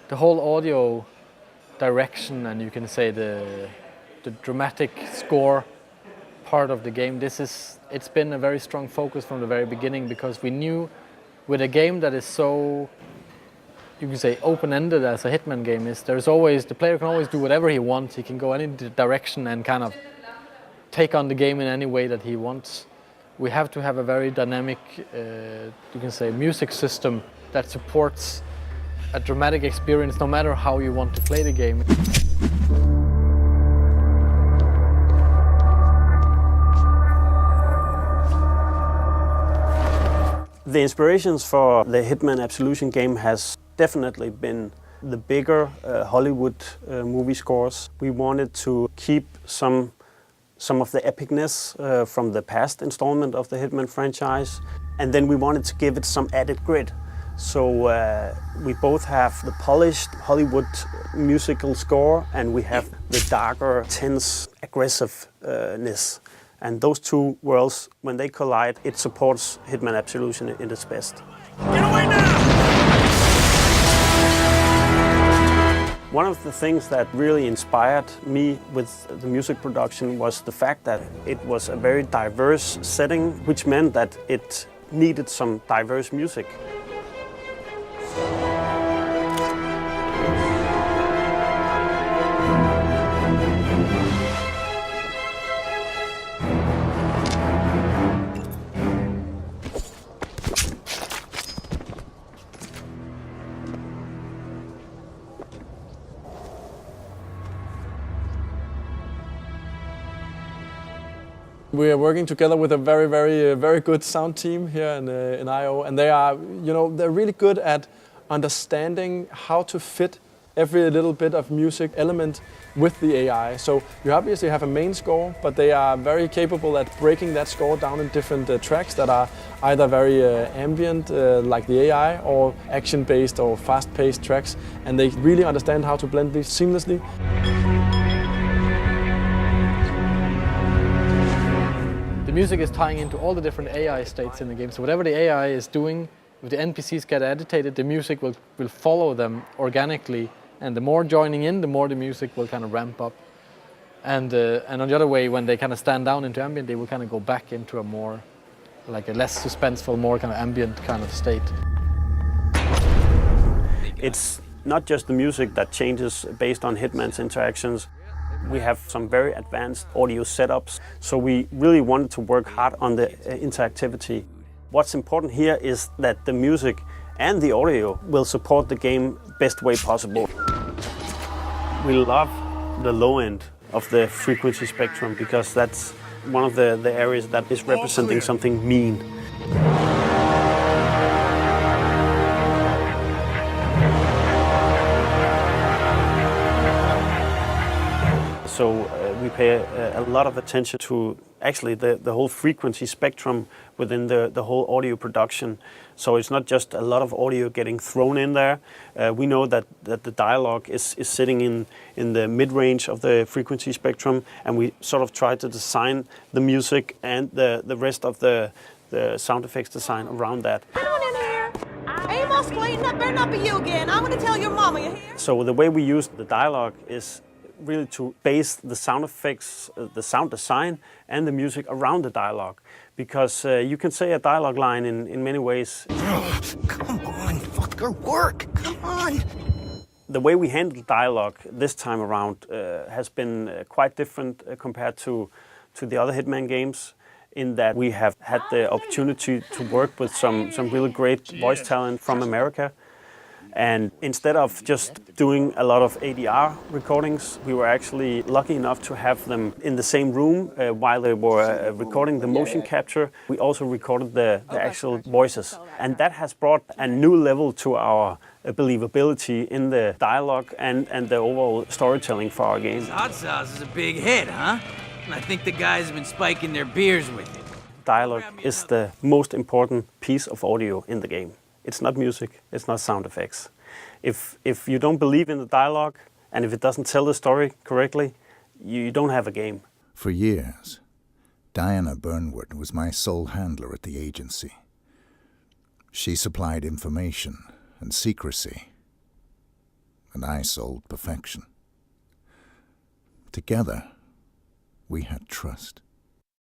the whole audio direction, and you can say the dramatic score part of the game, it's been a very strong focus from the very beginning, because we knew with a game that is so, you can say, open-ended as a Hitman game is, the player can always do whatever he wants. He can go any direction and kind of take on the game in any way that he wants. We have to have a very dynamic, you can say, music system that supports a dramatic experience no matter how you want to play the game. The inspirations for the Hitman Absolution game has definitely been the bigger Hollywood movie scores. We wanted to keep some of the epicness from the past installment of the Hitman franchise, and then we wanted to give it some added grit. So we both have the polished Hollywood musical score, and we have the darker, tense, aggressiveness. And those two worlds, when they collide, it supports Hitman Absolution in its best. Get away now! One of the things that really inspired me with the music production was the fact that it was a very diverse setting, which meant that it needed some diverse music. We are working together with a very good sound team here in IO, and they are, they're really good at understanding how to fit every little bit of music element with the AI. So you obviously have a main score, but they are very capable at breaking that score down in different tracks that are either very ambient, like the AI, or action-based or fast-paced tracks, and they really understand how to blend these seamlessly. The music is tying into all the different AI states in the game, so whatever the AI is doing, if the NPCs get agitated, the music will follow them organically, and the more joining in, the more the music will kind of ramp up. And on the other way, when they kind of stand down into ambient, they will kind of go back into a more, like a less suspenseful, more kind of ambient kind of state. It's not just the music that changes based on Hitman's interactions. We have some very advanced audio setups, so we really wanted to work hard on the interactivity. What's important here is that the music and the audio will support the game best way possible. We love the low end of the frequency spectrum because that's one of the areas that is representing something mean. So we pay a lot of attention to actually the whole frequency spectrum within the whole audio production. So it's not just a lot of audio getting thrown in there. We know that the dialogue is sitting in the mid-range of the frequency spectrum, and we sort of try to design the music and the rest of the sound effects design around that. Come on in here. Amos, waiting up, better not be you again. I'm gonna tell your mama you're here. So the way we use the dialogue is really to base the sound effects, the sound design, and the music around the dialogue. Because you can say a dialogue line in many ways. Come on, fucker, work, come on. The way we handle dialogue this time around has been quite different compared to the other Hitman games, in that we have had the opportunity to work with some really great voice talent from America. And instead of just doing a lot of ADR recordings, we were actually lucky enough to have them in the same room while they were recording the motion capture. We also recorded the actual voices. And that has brought a new level to our believability in the dialogue and the overall storytelling for our game. Hot sauce is a big hit, huh? I think the guys have been spiking their beers with it. Dialogue is the most important piece of audio in the game. It's not music, it's not sound effects. If you don't believe in the dialogue, and if it doesn't tell the story correctly, you don't have a game. For years, Diana Burnwood was my sole handler at the agency. She supplied information and secrecy. and I sold perfection. Together, we had trust.